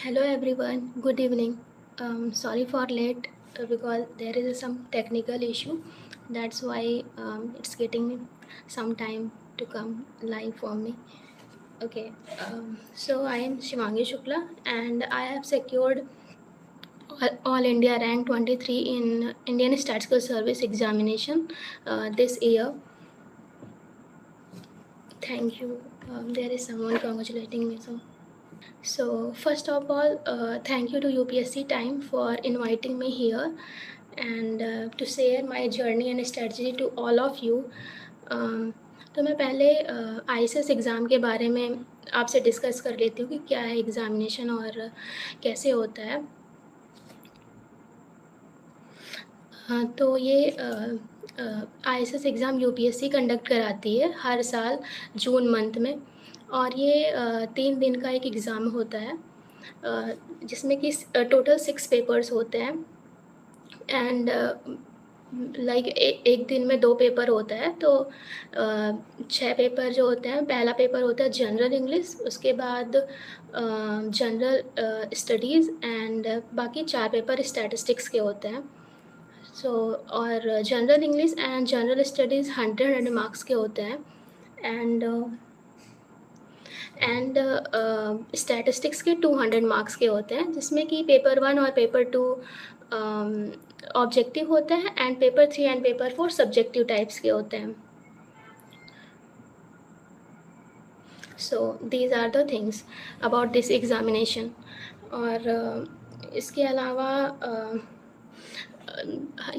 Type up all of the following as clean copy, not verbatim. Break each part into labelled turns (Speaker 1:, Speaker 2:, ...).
Speaker 1: Hello everyone, good evening. Sorry for late because there is some technical issue. That's why it's getting some time to come live for me. Okay, so I am Shivangi Shukla and I have secured All India Rank 23 in Indian Statistical Service examination this year. Thank you. There is someone congratulating me. So first of all, thank you to UPSC Time for inviting me here and to share my journey and strategy to all of you. तो मैं पहले ICS exam के बारे में आपसे discuss कर लेती हूँ कि क्या है एग्ज़ामिनेशन और कैसे होता है। तो ये ICS एग्ज़ाम UPSC कंडक्ट कराती है हर साल जून मंथ में और ये 3 दिन का एक एग्ज़ाम होता है जिसमें कि टोटल 6 पेपर्स होते हैं एंड लाइक एक दिन में 2 पेपर होता है तो 6 पेपर जो होते हैं, पहला पेपर होता है जनरल इंग्लिश, उसके बाद जनरल स्टडीज़ एंड बाकी 4 पेपर स्टैटिस्टिक्स के होते हैं। और general English and general studies 100 marks के होते हैं एंड स्टैटिस्टिक्स के 200 मार्क्स के होते हैं, जिसमें कि पेपर 1 और पेपर 2 ऑब्जेक्टिव होते हैं and paper 3 and paper 4 subjective types के होते हैं। So these are the things about this examination. और इसके अलावा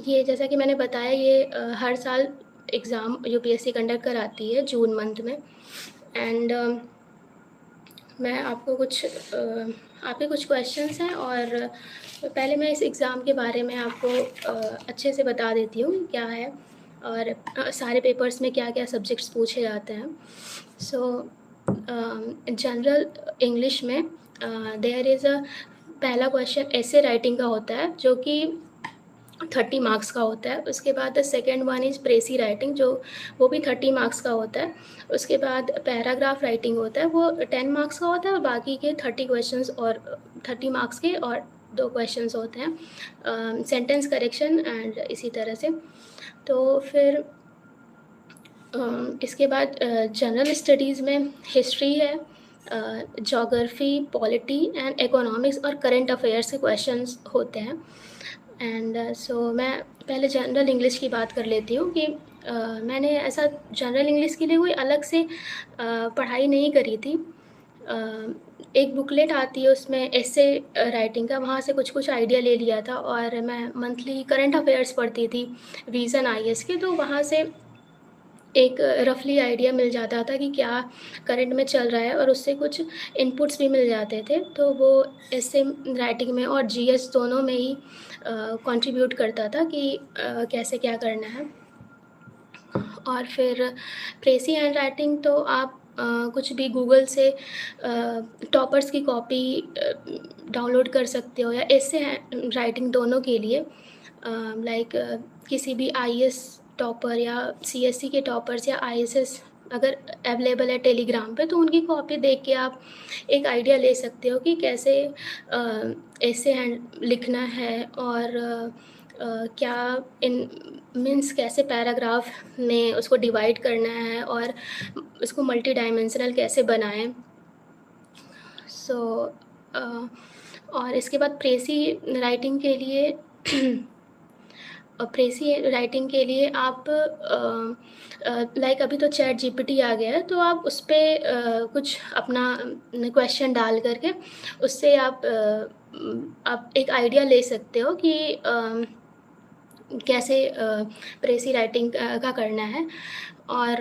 Speaker 1: ये जैसा कि मैंने बताया, ये हर साल एग्ज़ाम UPSC कंडक्ट कराती है जून मंथ में एंड मैं आपको आपके कुछ क्वेश्चंस हैं और पहले मैं इस एग्ज़ाम के बारे में आपको अच्छे से बता देती हूँ क्या है और सारे पेपर्स में क्या क्या सब्जेक्ट्स पूछे जाते हैं। सो जनरल इंग्लिश में देयर इज़ पहला क्वेश्चन ऐसे राइटिंग का होता है जो कि 30 मार्क्स का होता है। उसके बाद सेकेंड वन इज़ प्रेसी राइटिंग, जो वो भी 30 मार्क्स का होता है। उसके बाद पैराग्राफ राइटिंग होता है, वो 10 मार्क्स का होता है और बाकी के 30 क्वेश्चंस और 30 मार्क्स के और 2 क्वेश्चंस होते हैं, सेंटेंस करेक्शन एंड इसी तरह से। तो फिर इसके बाद जनरल स्टडीज़ में हिस्ट्री है, ज्योग्राफी, पॉलिटी एंड इकोनॉमिक्स और करंट अफेयर्स के क्वेश्चंस होते हैं। एंड सो मैं पहले जनरल इंग्लिश की बात कर लेती हूँ कि मैंने ऐसा जनरल इंग्लिश के लिए कोई अलग से पढ़ाई नहीं करी थी। एक बुकलेट आती है उसमें ऐसे राइटिंग का, वहाँ से कुछ आइडिया ले लिया था और मैं मंथली करंट अफेयर्स पढ़ती थी विज़न IAS के, तो वहाँ से एक रफली आइडिया मिल जाता था कि क्या करंट में चल रहा है और उससे कुछ इनपुट्स भी मिल जाते थे। तो वो ऐसे राइटिंग में और GS दोनों में ही कंट्रीब्यूट करता था कि कैसे क्या करना है। और फिर प्रेसी हैंड राइटिंग तो आप कुछ भी गूगल से टॉपर्स की कॉपी डाउनलोड कर सकते हो, या ऐसे राइटिंग दोनों के लिए लाइक किसी भी IAS टॉपर या CSC के टॉपर्स या ISS अगर अवेलेबल है टेलीग्राम पे, तो उनकी कॉपी देख के आप एक आइडिया ले सकते हो कि कैसे ऐसे हैंड लिखना है और क्या इन मीन्स कैसे पैराग्राफ में उसको डिवाइड करना है और उसको मल्टी डायमेंशनल कैसे बनाएं। सो और इसके बाद प्रेसी राइटिंग के लिए आप लाइक अभी तो चैट GPT आ गया है, तो आप उस पर कुछ अपना क्वेश्चन डाल करके उससे आप एक आइडिया ले सकते हो कि कैसे प्रेसी राइटिंग का करना है। और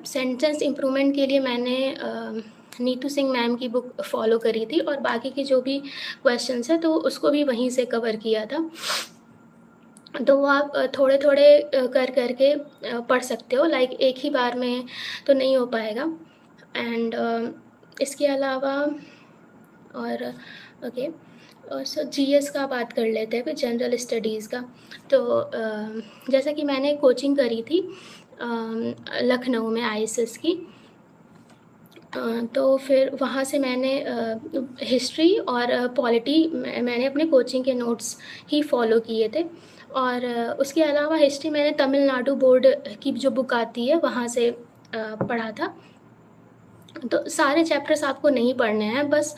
Speaker 1: सेंटेंस इम्प्रूवमेंट के लिए मैंने नीतू सिंह मैम की बुक फॉलो करी थी और बाकी के जो भी क्वेश्चंस हैं तो उसको भी वहीं से कवर किया था। तो वो आप थोड़े थोड़े कर करके पढ़ सकते हो, लाइक एक ही बार में तो नहीं हो पाएगा। एंड इसके अलावा और ओके, सो GS का बात कर लेते हैं, फिर जनरल स्टडीज़ का। तो जैसा कि मैंने कोचिंग करी थी लखनऊ में ISS की, तो फिर वहाँ से मैंने हिस्ट्री और पॉलिटी मैंने अपने कोचिंग के नोट्स ही फ़ॉलो किए थे। और उसके अलावा हिस्ट्री मैंने तमिलनाडु बोर्ड की जो बुक आती है वहाँ से पढ़ा था। तो सारे चैप्टर्स आपको नहीं पढ़ने हैं, बस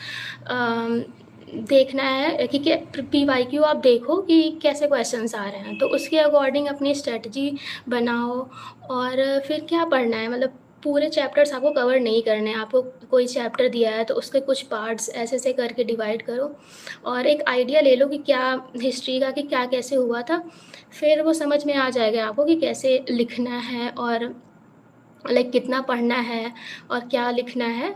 Speaker 1: देखना है कि पीवाईक्यू आप देखो कि कैसे क्वेश्चंस आ रहे हैं, तो उसके अकॉर्डिंग अपनी स्ट्रेटजी बनाओ। और फिर क्या पढ़ना है, मतलब पूरे चैप्टर्स आपको कवर नहीं करने हैं। आपको कोई चैप्टर दिया है तो उसके कुछ पार्ट्स ऐसे ऐसे करके डिवाइड करो और एक आइडिया ले लो कि क्या हिस्ट्री का, कि क्या कैसे हुआ था। फिर वो समझ में आ जाएगा आपको कि कैसे लिखना है और लाइक कितना पढ़ना है और क्या लिखना है,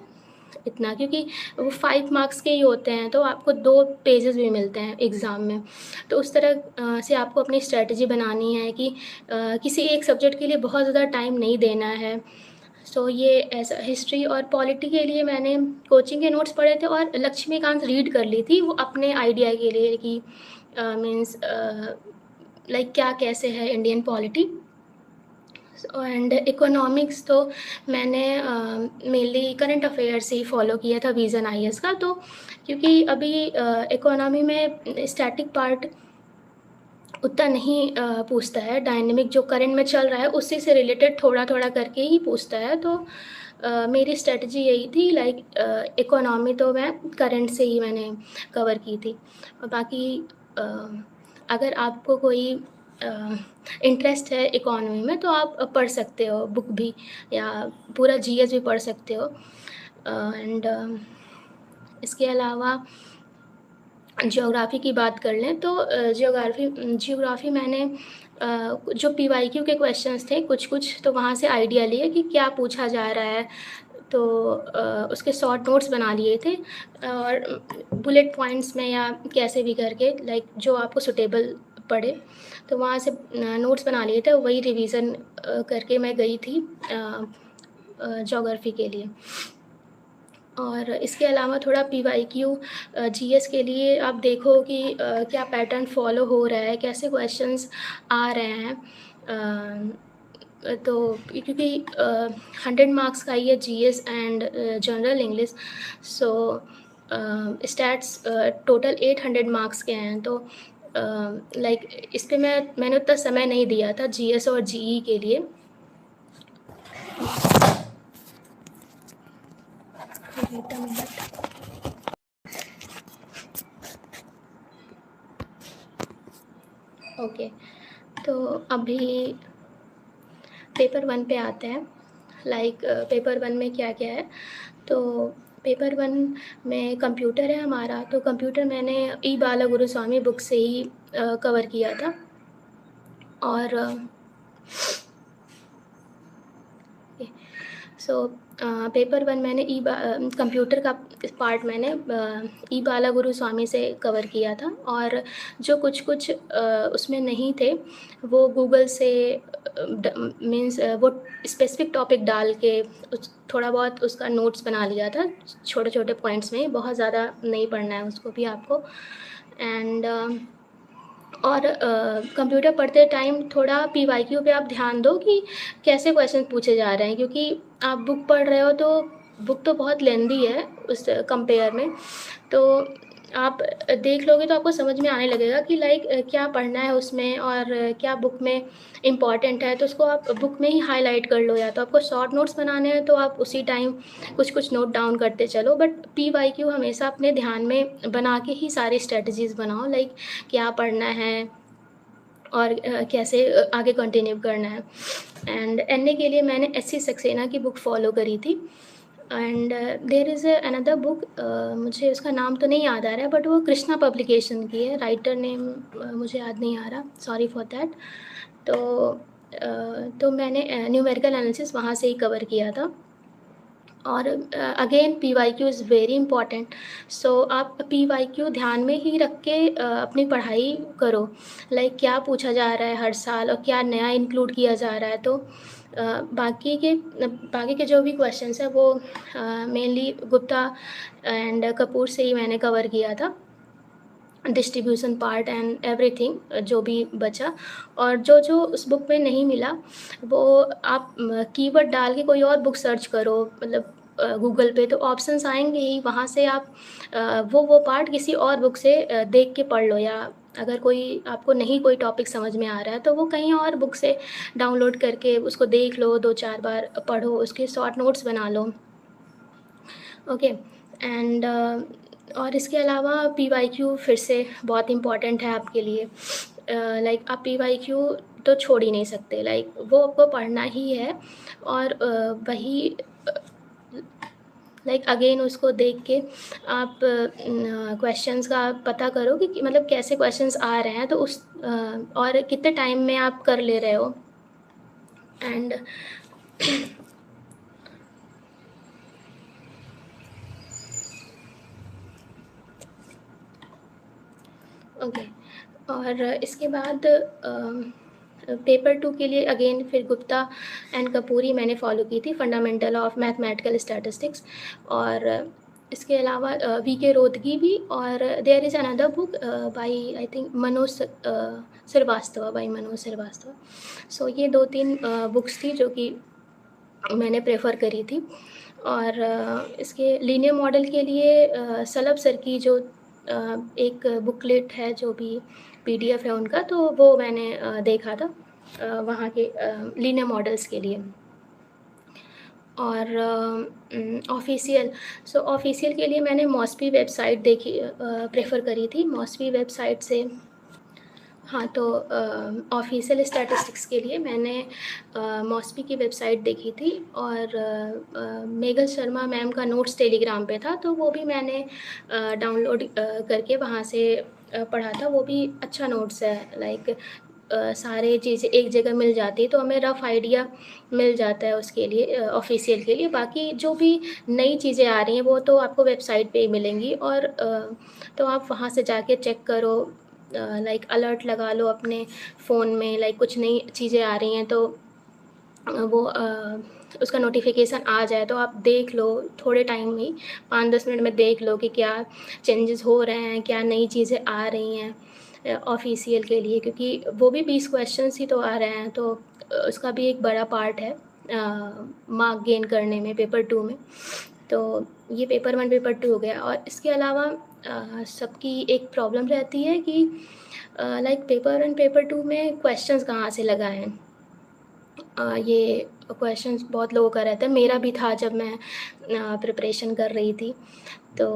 Speaker 1: इतना। क्योंकि वो 5 मार्क्स के ही होते हैं, तो आपको 2 पेजेस भी मिलते हैं एग्ज़ाम में। तो उस तरह से आपको अपनी स्ट्रैटेजी बनानी है कि किसी एक सब्जेक्ट के लिए बहुत ज़्यादा टाइम नहीं देना है। सो ये ऐसा हिस्ट्री और पॉलिटी के लिए मैंने कोचिंग के नोट्स पढ़े थे और लक्ष्मीकांत रीड कर ली थी, वो अपने आइडिया के लिए कि मीन्स लाइक क्या कैसे है इंडियन पॉलिटी। एंड इकोनॉमिक्स तो मैंने मेनली करंट अफेयर्स से ही फॉलो किया था, विज़न आईएएस का। तो क्योंकि अभी इकोनॉमी में स्टैटिक पार्ट उतना नहीं पूछता है, डायनेमिक जो करंट में चल रहा है उसी से रिलेटेड थोड़ा थोड़ा करके ही पूछता है। तो मेरी स्ट्रेटजी यही थी, लाइक इकोनॉमी तो मैं करंट से ही मैंने कवर की थी। और बाकी अगर आपको कोई इंटरेस्ट है इकोनॉमी में तो आप पढ़ सकते हो बुक भी, या पूरा जीएस भी पढ़ सकते हो। एंड इसके अलावा ज्योग्राफ़ी की बात कर लें तो ज्योग्राफ़ी मैंने जो पीवाईक्यू के क्वेश्चंस थे कुछ कुछ, तो वहाँ से आइडिया लिए कि क्या पूछा जा रहा है। तो उसके शॉर्ट नोट्स बना लिए थे और बुलेट पॉइंट्स में या कैसे भी करके, लाइक जो आपको सुटेबल पड़े, तो वहाँ से नोट्स बना लिए थे। वही रिवीजन करके मैं गई थी ज्योग्राफ़ी के लिए। और इसके अलावा थोड़ा पीवाईक्यू जीएस के लिए आप देखो कि क्या पैटर्न फॉलो हो रहा है, कैसे क्वेश्चंस आ रहे हैं। तो क्योंकि 100 मार्क्स का ये GS and general English, so stats total 800 marks के हैं। तो लाइक इस पे मैंने उतना समय नहीं दिया था जीएस और जीई के लिए। Wait a minute. ओके, तो अभी पेपर 1 पे आते हैं। लाइक पेपर 1 में क्या क्या है, तो पेपर 1 में कंप्यूटर है हमारा। तो कंप्यूटर मैंने ई बाला गुरुस्वामी बुक से ही कवर किया था। और सो पेपर 1 मैंने कंप्यूटर का पार्ट मैंने ई बाला गुरुस्वामी से कवर किया था। और जो कुछ कुछ उसमें नहीं थे वो गूगल से मीन्स वो स्पेसिफिक टॉपिक डाल के थोड़ा बहुत उसका नोट्स बना लिया था, छोटे छोटे पॉइंट्स में, बहुत ज़्यादा नहीं पढ़ना है उसको भी आपको। एंड और कंप्यूटर पढ़ते टाइम थोड़ा पीवाईक्यू पे आप ध्यान दो कि कैसे क्वेश्चन पूछे जा रहे हैं, क्योंकि आप बुक पढ़ रहे हो तो बुक तो बहुत लेंदी है उस कंपेयर में। तो आप देख लोगे तो आपको समझ में आने लगेगा कि लाइक क्या पढ़ना है उसमें और क्या बुक में इम्पॉर्टेंट है। तो उसको आप बुक में ही हाईलाइट कर लो, या तो आपको शॉर्ट नोट्स बनाने हैं तो आप उसी टाइम कुछ कुछ नोट डाउन करते चलो। बट पीवाईक्यू हमेशा अपने ध्यान में बना के ही सारी स्ट्रेटजीज़ बनाओ, लाइक क्या पढ़ना है और कैसे आगे कंटिन्यू करना है। एंड एनए के लिए मैंने एससी सक्सेना की बुक फॉलो करी थी। And there is another book, मुझे उसका नाम तो नहीं याद आ रहा है, बट वो कृष्णा पब्लिकेशन की है, राइटर नेम मुझे याद नहीं आ रहा, सॉरी फॉर दैट। तो मैंने न्यूमेरिकल एनालिसिस वहाँ से ही कवर किया था। और again PYQ is very important. So आप पीवाईक्यू ध्यान में ही रख के अपनी पढ़ाई करो, लाइक क्या पूछा जा रहा है हर साल और क्या नया इंक्लूड किया जा रहा है। तो बाकी के जो भी क्वेश्चंस हैं वो मेनली गुप्ता एंड कपूर से ही मैंने कवर किया था, डिस्ट्रीब्यूशन पार्ट एंड एवरीथिंग जो भी बचा। और जो जो उस बुक में नहीं मिला वो आप कीवर्ड डाल के कोई और बुक सर्च करो, मतलब गूगल पे, तो ऑप्शंस आएँगे ही, वहाँ से आप वो पार्ट किसी और बुक से देख के पढ़ लो, या अगर कोई आपको नहीं कोई टॉपिक समझ में आ रहा है, तो वो कहीं और बुक से डाउनलोड करके उसको देख लो, 2-4 बार पढ़ो, उसके शॉर्ट नोट्स बना लो। ओके। एंड और इसके अलावा पीवाईक्यू फिर से बहुत इम्पोर्टेंट है आपके लिए। लाइक आप पीवाईक्यू तो छोड़ ही नहीं सकते, लाइक वो आपको पढ़ना ही है, और वही लाइक अगेन उसको देख के आप क्वेश्चंस का पता करो कि मतलब कैसे क्वेश्चंस आ रहे हैं, तो उस और कितने टाइम में आप कर ले रहे हो। And okay. और इसके बाद पेपर 2 के लिए अगेन फिर गुप्ता एंड कपूरी मैंने फ़ॉलो की थी, फंडामेंटल ऑफ मैथमेटिकल स्टैटिस्टिक्स। और इसके अलावा वी के रोदगी भी, और there is another book by I think Manoj Shrivastava. So ये 2-3 बुक्स थी जो कि मैंने प्रेफर करी थी। और इसके लीनियर मॉडल के लिए सलभ सर की जो एक बुकलेट है, जो भी पीडीएफ है उनका, तो वो मैंने देखा था वहाँ के लीनियर मॉडल्स के लिए। और ऑफिशियल के लिए मैंने मॉस्पी वेबसाइट देखी, प्रेफर करी थी मॉस्पी वेबसाइट से। हाँ, तो ऑफ़िशियल स्टैटिस्टिक्स के लिए मैंने मॉस्पी की वेबसाइट देखी थी, और मेघल शर्मा मैम का नोट्स टेलीग्राम पे था, तो वो भी मैंने डाउनलोड करके वहाँ से पढ़ा था। वो भी अच्छा नोट्स है, लाइक सारे चीज़ें एक जगह मिल जाती है, तो हमें रफ़ आइडिया मिल जाता है उसके लिए, ऑफ़िशियल के लिए। बाकी जो भी नई चीज़ें आ रही हैं वो तो आपको वेबसाइट पे ही मिलेंगी, और तो आप वहाँ से जाके चेक करो, लाइक अलर्ट लगा लो अपने फ़ोन में, लाइक कुछ नई चीज़ें आ रही हैं तो वो उसका नोटिफिकेशन आ जाए तो आप देख लो थोड़े टाइम में ही, 5-10 मिनट में देख लो कि क्या चेंजेस हो रहे हैं, क्या नई चीज़ें आ रही हैं ऑफ़िशियल के लिए, क्योंकि वो भी 20 क्वेश्चंस ही तो आ रहे हैं, तो उसका भी एक बड़ा पार्ट है मार्क गेन करने में पेपर 2 में। तो ये पेपर 1 पेपर 2 हो गया। और इसके अलावा सबकी एक प्रॉब्लम रहती है कि लाइक पेपर 1 पेपर 2 में क्वेश्चंस कहाँ से लगाएँ। ये क्वेश्चंस बहुत लोगों का रहता है, मेरा भी था जब मैं प्रिपरेशन कर रही थी। तो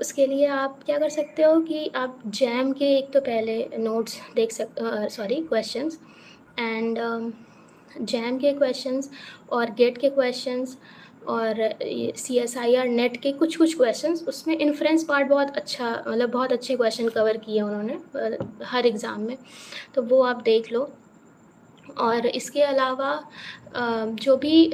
Speaker 1: उसके लिए आप क्या कर सकते हो कि आप जैम के एक तो पहले नोट्स देख क्वेश्चंस, एंड जैम के क्वेश्चंस और गेट के क्वेश्चंस, और ये सीएसआईआर नेट के कुछ क्वेश्चंस, उसमें इन्फ्रेंस पार्ट बहुत अच्छा, मतलब बहुत अच्छे क्वेश्चन कवर किए उन्होंने हर एग्ज़ाम में, तो वो आप देख लो। और इसके अलावा जो भी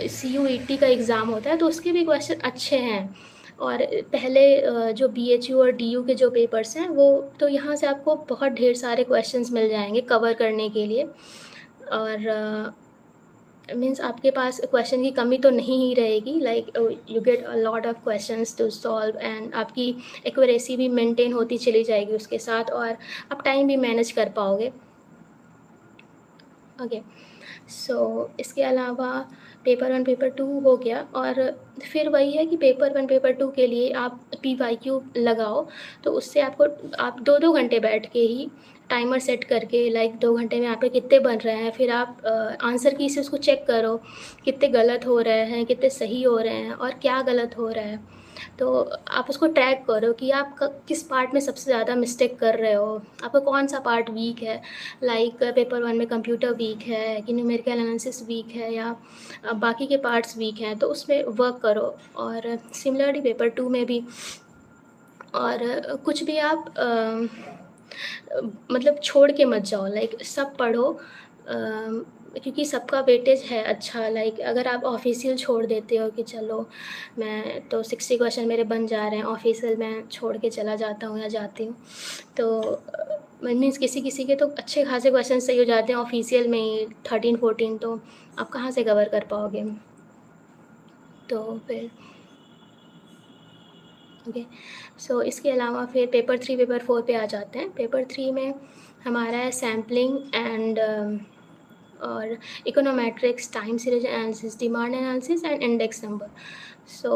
Speaker 1: सीयूईटी का एग्ज़ाम होता है तो उसके भी क्वेश्चन अच्छे हैं। और पहले जो बीएचयू और डीयू के जो पेपर्स हैं वो, तो यहाँ से आपको बहुत ढेर सारे क्वेश्चंस मिल जाएंगे कवर करने के लिए, और मीन्स आपके पास क्वेश्चन की कमी तो नहीं ही रहेगी, like you get a lot of questions to solve, and आपकी एक्यूरेसी भी मेंटेन होती चली जाएगी उसके साथ, और आप टाइम भी मैनेज कर पाओगे। ओके। सो इसके अलावा पेपर 1 पेपर 2 हो गया, और फिर वही है कि पेपर 1 पेपर 2 के लिए आप पीवाईक्यू लगाओ, तो उससे आपको आप 2-2 घंटे बैठ के ही टाइमर सेट करके, लाइक 2 घंटे में आपके कितने बन रहे हैं, फिर आप आंसर की से उसको चेक करो कितने गलत हो रहे हैं, कितने सही हो रहे हैं, और क्या गलत हो रहा है। तो आप उसको ट्रैक करो कि आप किस पार्ट में सबसे ज़्यादा मिस्टेक कर रहे हो, आपका कौन सा पार्ट वीक है, लाइक पेपर 1 में कंप्यूटर वीक है कि न्यूमेरिकल एनालिसिस वीक है, या बाकी के पार्ट्स वीक हैं, तो उसमें वर्क करो। और सिमिलरली पेपर 2 में भी, और कुछ भी आप मतलब छोड़ के मत जाओ, लाइक सब पढ़ो, क्योंकि सबका वेटेज है अच्छा। लाइक अगर आप ऑफिशियल छोड़ देते हो कि चलो मैं तो 60 क्वेश्चन मेरे बन जा रहे हैं, ऑफिशियल मैं छोड़ के चला जाता हूँ या जाती हूँ, तो मीन्स किसी किसी के तो अच्छे खासे क्वेश्चन सही हो जाते हैं ऑफिशियल में ही 13-14, तो आप कहाँ से कवर कर पाओगे। तो फिर ओके। सो इसके अलावा फिर पेपर 3 पेपर 4 पे आ जाते हैं। पेपर 3 में हमारा है सैम्पलिंग एंड और econometrics, time series analysis, demand analysis and index number. So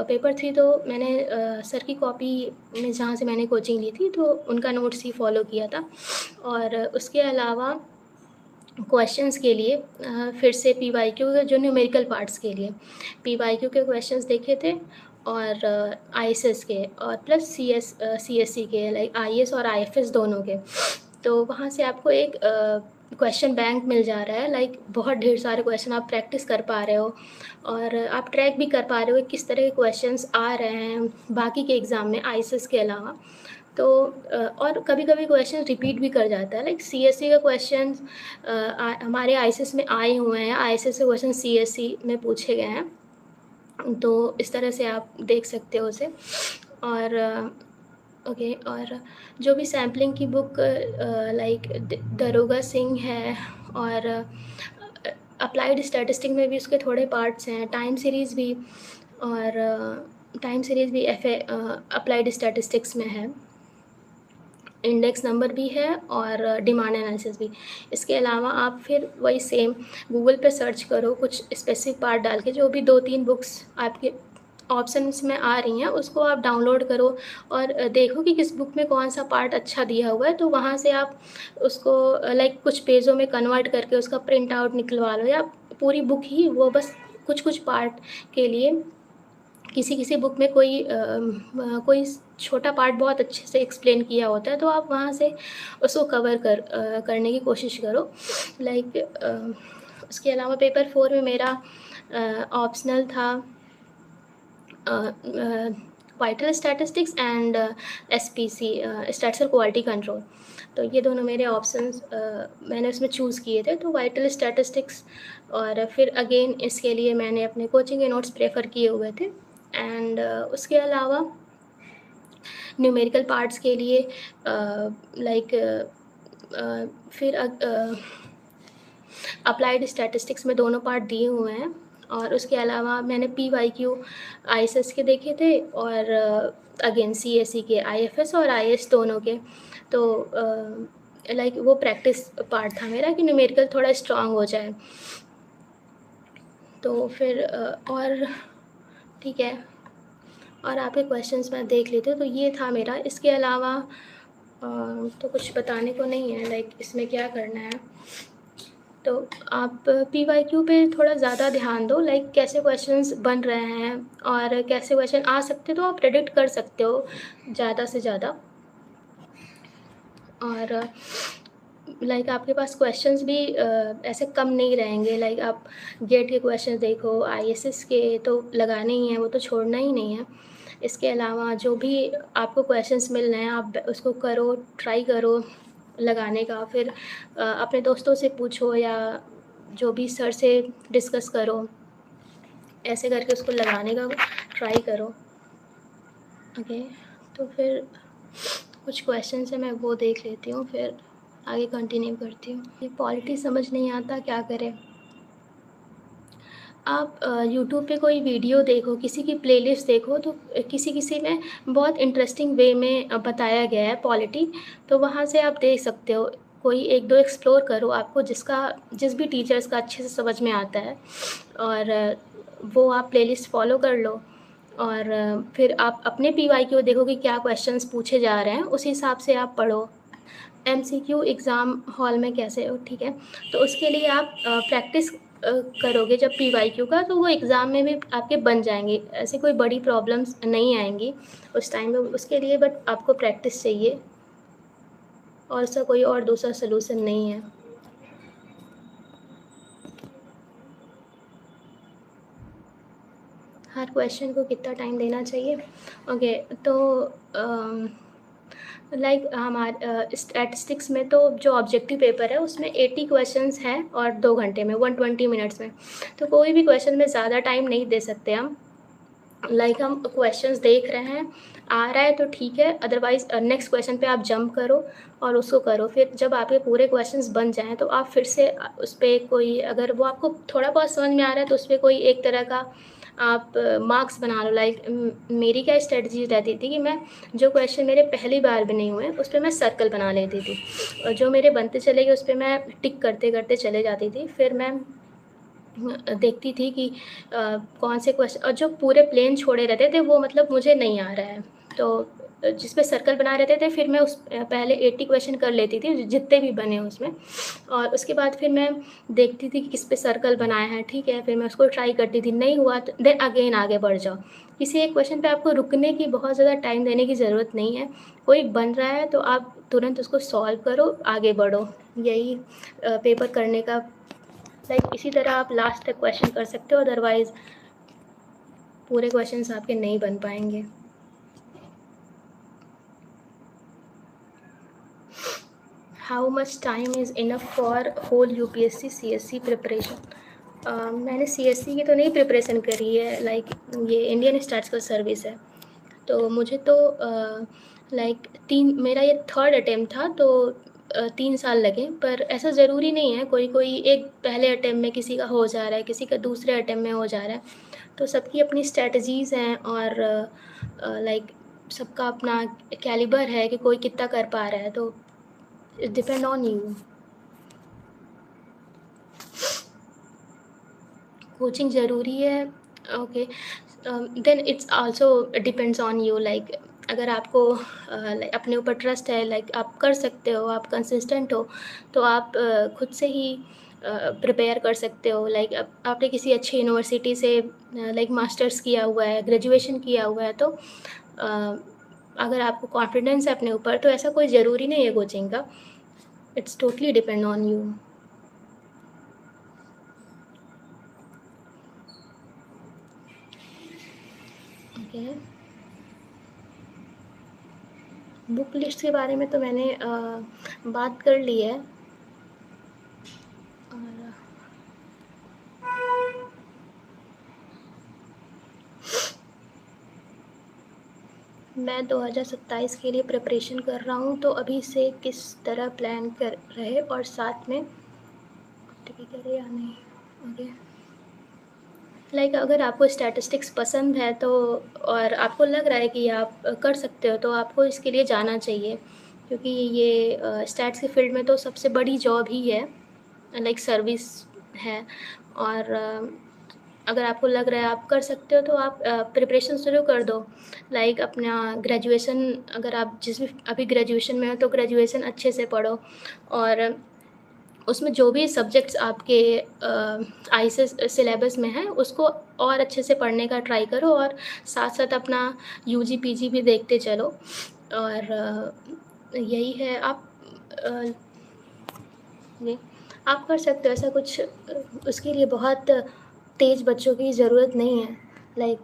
Speaker 1: paper 3 तो मैंने सर की कॉपी में जहाँ से मैंने कोचिंग ली थी तो उनका नोट्स ही फॉलो किया था। और उसके अलावा क्वेश्चंस के लिए फिर से पीवाईक्यू के जो न्यूमेरिकल पार्ट्स के लिए पीवाईक्यू के क्वेश्चंस देखे थे, और आईएसएस के, और प्लस सीएससी के, लाइक आईएएस और आईएफएस दोनों के। तो वहाँ से आपको एक क्वेश्चन बैंक मिल जा रहा है, लाइक बहुत ढेर सारे क्वेश्चन आप प्रैक्टिस कर पा रहे हो, और आप ट्रैक भी कर पा रहे हो किस तरह के क्वेश्चंस आ रहे हैं बाकी के एग्ज़ाम में आईएसएस के अलावा। तो और कभी-कभी क्वेश्चन रिपीट भी कर जाता है, लाइक सीएससी का क्वेश्चन हमारे आईएसएस में आए हुए हैं, आईएसएस के क्वेश्चन सीएससी में पूछे गए हैं। तो इस तरह से आप देख सकते हो उसे। और ओके, और जो भी सैम्पलिंग की बुक लाइक दरोगा सिंह है, और अप्लाइड स्टैटिस्टिक्स में भी उसके थोड़े पार्ट्स हैं, टाइम सीरीज़ भी, और टाइम सीरीज़ भी अप्लाइड स्टैटिस्टिक्स में है, इंडेक्स नंबर भी है, और डिमांड एनालिसिस भी। इसके अलावा आप फिर वही सेम गूगल पे सर्च करो, कुछ स्पेसिफिक पार्ट डाल के, जो भी 2-3 बुक्स आपके ऑप्शंस में आ रही हैं उसको आप डाउनलोड करो, और देखो कि किस बुक में कौन सा पार्ट अच्छा दिया हुआ है। तो वहाँ से आप उसको लाइक कुछ पेजों में कन्वर्ट करके उसका प्रिंट आउट निकलवा लो, या पूरी बुक ही वो बस कुछ कुछ पार्ट के लिए, किसी बुक में कोई छोटा पार्ट बहुत अच्छे से एक्सप्लेन किया होता है, तो आप वहाँ से उसको कवर करने की कोशिश करो। लाइक उसके अलावा पेपर 4 में मेरा ऑप्शनल था vital statistics and SPC, statistical quality control. तो ये दोनों मेरे ऑप्शंस मैंने उसमें चूज़ किए थे, तो वाइटल स्टैटिस्टिक्स, और फिर अगेन इसके लिए मैंने अपने कोचिंग के नोट्स प्रेफर किए हुए थे। एंड उसके अलावा न्यूमेरिकल पार्ट्स के लिए लाइक फिर अप्लाइड स्टैटिस्टिक्स में दोनों पार्ट दिए हुए हैं, और उसके अलावा मैंने पीवाईक्यू आईएसएस के देखे थे, और अगेन सीएससी के, आईएफएस और आईएएस दोनों के। तो लाइक वो प्रैक्टिस पार्ट था मेरा कि न्यूमेरिकल थोड़ा स्ट्रांग हो जाए। तो फिर और ठीक है, और आपके क्वेश्चंस मैं देख लेती हूँ। तो ये था मेरा। इसके अलावा तो कुछ बताने को नहीं है, लाइक इसमें क्या करना है। तो आप पीवाईक्यू पे थोड़ा ज़्यादा ध्यान दो, लाइक कैसे क्वेश्चंस बन रहे हैं और कैसे क्वेश्चन आ सकते, तो आप प्रेडिक्ट कर सकते हो ज़्यादा से ज़्यादा। और लाइक आपके पास क्वेश्चंस भी ऐसे कम नहीं रहेंगे। लाइक आप गेट के क्वेश्चन देखो, आईएसएस के तो लगाने ही हैं, वो तो छोड़ना ही नहीं है। इसके अलावा जो भी आपको क्वेश्चंस मिल रहे हैं आप उसको करो, ट्राई करो लगाने का। फिर अपने दोस्तों से पूछो, या जो भी सर से डिस्कस करो, ऐसे करके उसको लगाने का ट्राई करो। ओके, तो फिर कुछ क्वेश्चन है मैं वो देख लेती हूँ, फिर आगे कंटिन्यू करती हूँ। ये पॉलिटी समझ नहीं आता, क्या करें। आप यूट्यूब पे कोई वीडियो देखो, किसी की प्लेलिस्ट देखो, तो किसी में बहुत इंटरेस्टिंग वे में बताया गया है पॉलिटी, तो वहाँ से आप देख सकते हो। कोई 1-2 एक्सप्लोर करो, आपको जिस भी टीचर्स का अच्छे से समझ में आता है, और वो आप प्लेलिस्ट फॉलो कर लो। और फिर आप अपने पीवाईक्यू देखो कि क्या क्वेश्चंस पूछे जा रहे हैं, उस हिसाब से आप पढ़ो। एमसीक्यू एग्ज़ाम हॉल में कैसे हो, ठीक है। तो उसके लिए आप प्रैक्टिस करोगे जब पीवाईक्यू का, तो वो एग्ज़ाम में भी आपके बन जाएंगे, ऐसे कोई बड़ी प्रॉब्लम्स नहीं आएंगी उस टाइम में। उसके लिए बट आपको प्रैक्टिस चाहिए, और उसका कोई और दूसरा सलूशन नहीं है। हर क्वेश्चन को कितना टाइम देना चाहिए। ओके, तो लाइक हमारे स्टैटिस्टिक्स में तो जो ऑब्जेक्टिव पेपर है उसमें 80 क्वेश्चंस हैं, और 2 घंटे में 120 मिनट्स में। तो कोई भी क्वेश्चन में ज़्यादा टाइम नहीं दे सकते हम। लाइक हम क्वेश्चंस देख रहे हैं, आ रहा है तो ठीक है, अदरवाइज़ नेक्स्ट क्वेश्चन पे आप जंप करो और उसको करो। फिर जब आपके पूरे क्वेश्चंस बन जाएँ तो आप फिर से उस पर कोई, अगर वो आपको थोड़ा बहुत समझ में आ रहा है तो उस पर कोई एक तरह का आप मार्क्स बना लो। लाइक मेरी क्या स्ट्रेटजी रहती थी कि मैं जो क्वेश्चन मेरे पहली बार भी नहीं हुए उस पे मैं सर्कल बना लेती थी, और जो मेरे बनते चले गए उस पे मैं टिक करते करते चले जाती थी। फिर मैं देखती थी कि कौन से क्वेश्चन, और जो पूरे प्लेन छोड़े रहते थे वो मतलब मुझे नहीं आ रहा है, तो जिस पे सर्कल बना रहते थे फिर मैं उस पहले 80 क्वेश्चन कर लेती थी जितने भी बने उसमें, और उसके बाद फिर मैं देखती थी कि किस पे सर्कल बनाया है, ठीक है, फिर मैं उसको ट्राई करती थी, नहीं हुआ तो देन अगेन आगे बढ़ जाओ। किसी एक क्वेश्चन पे आपको रुकने की, बहुत ज़्यादा टाइम देने की ज़रूरत नहीं है। कोई बन रहा है तो आप तुरंत उसको सॉल्व करो, आगे बढ़ो। यही पेपर करने का, लाइक इसी तरह आप लास्ट तक क्वेश्चन कर सकते हो, अदरवाइज़ पूरे क्वेश्चंस आपके नहीं बन पाएंगे। How much time is enough for whole UPSC CSC preparation? मैंने सीएससी की तो नहीं प्रिपरेशन करी है, लाइक ये इंडियन स्टैटिस्टिकल सर्विस है, तो मुझे तो लाइक मेरा ये थर्ड अटेम्प्ट था, तो 3 साल लगे। पर ऐसा ज़रूरी नहीं है, कोई कोई एक पहले अटेम्प्ट में किसी का हो जा रहा है, किसी का दूसरे अटेम्प्ट में हो जा रहा है, तो सबकी अपनी स्ट्रैटेजीज़ हैं, और लाइक सबका अपना कैलिबर है कि कोई कितना कर पा रहा है, तो it depend on you. Coaching ज़रूरी है, okay, then it's also depends on you. Like अगर आपको लाइक अपने ऊपर ट्रस्ट है, लाइक आप कर सकते हो, आप कंसिस्टेंट हो, तो आप खुद से ही प्रिपेयर कर सकते हो। लाइक आपने किसी अच्छी यूनिवर्सिटी से लाइक मास्टर्स किया हुआ है, ग्रेजुएशन किया हुआ है, तो अगर आपको कॉन्फिडेंस है अपने ऊपर, तो ऐसा कोई ज़रूरी नहीं है कोचिंग का, it's totally depend on you. Okay, book list के बारे में तो मैंने बात कर ली है, और मैं 2027 के लिए प्रिपरेशन कर रहा हूँ, तो अभी से किस तरह प्लान कर रहे, और साथ में ठीक करे या नहीं। ओके, लाइक अगर आपको स्टैटिस्टिक्स पसंद है, तो और आपको लग रहा है कि आप कर सकते हो, तो आपको इसके लिए जाना चाहिए, क्योंकि ये स्टैट्स के फील्ड में तो सबसे बड़ी जॉब ही है, लाइक सर्विस है। और अगर आपको लग रहा है आप कर सकते हो, तो आप प्रिपरेशन शुरू कर दो। लाइक अपना ग्रेजुएशन, अगर आप जिस भी अभी ग्रेजुएशन में हो, तो ग्रेजुएशन अच्छे से पढ़ो, और उसमें जो भी सब्जेक्ट्स आपके आईसीएस सिलेबस में हैं उसको और अच्छे से पढ़ने का ट्राई करो, और साथ साथ अपना यूजी पीजी भी देखते चलो। और यही है, आप ये आप कर सकते हो ऐसा कुछ, उसके लिए बहुत तेज़ बच्चों की ज़रूरत नहीं है। लाइक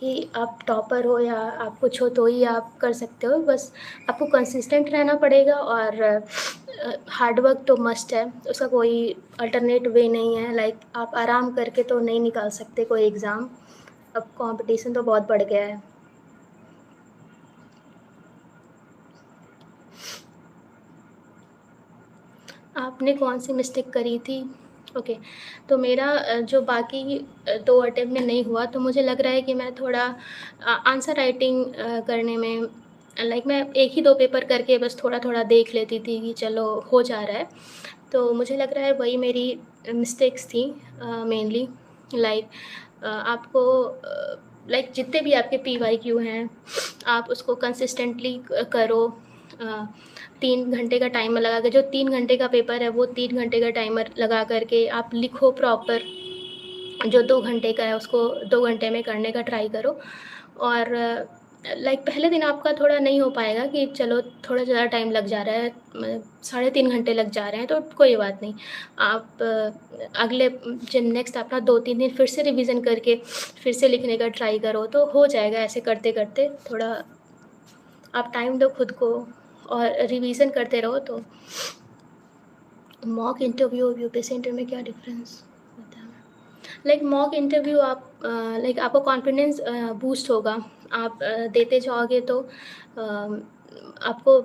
Speaker 1: कि आप टॉपर हो या आप कुछ हो तो ही आप कर सकते हो, बस आपको कंसिस्टेंट रहना पड़ेगा, और हार्ड वर्क तो मस्ट है, उसका कोई अल्टरनेट वे नहीं है। लाइक आप आराम करके तो नहीं निकाल सकते कोई एग्ज़ाम, अब कंपटीशन तो बहुत बढ़ गया है। आपने कौन सी मिस्टेक करी थी? ओके, तो मेरा जो बाकी 2 अटेम्प्ट में नहीं हुआ, तो मुझे लग रहा है कि मैं थोड़ा आंसर राइटिंग करने में, लाइक मैं 1 ही 2 पेपर करके बस थोड़ा-थोड़ा देख लेती थी कि चलो हो जा रहा है। तो मुझे लग रहा है वही मेरी मिस्टेक्स थी मेनली। लाइक आपको लाइक जितने भी आपके पीवाईक्यू हैं, आप उसको कंसिस्टेंटली करो। 3 घंटे का टाइमर लगा के, जो 3 घंटे का पेपर है वो 3 घंटे का टाइमर लगा कर के आप लिखो प्रॉपर। जो 2 घंटे का है उसको 2 घंटे में करने का ट्राई करो। और लाइक पहले दिन आपका थोड़ा नहीं हो पाएगा कि चलो थोड़ा ज़्यादा टाइम लग जा रहा है, 3.5 घंटे लग जा रहे हैं, तो कोई बात नहीं। आप अगले जिन नेक्स्ट अपना 2-3 दिन फिर से रिवीजन करके फिर से लिखने का ट्राई करो, तो हो जाएगा। ऐसे करते करते थोड़ा आप टाइम दो खुद को, और रिवीजन करते रहो। तो मॉक इंटरव्यू और यूपीएससी इंटरव्यू में क्या डिफरेंस होता है? लाइक मॉक इंटरव्यू आप लाइक आपको कॉन्फिडेंस बूस्ट होगा, आप देते जाओगे, तो आपको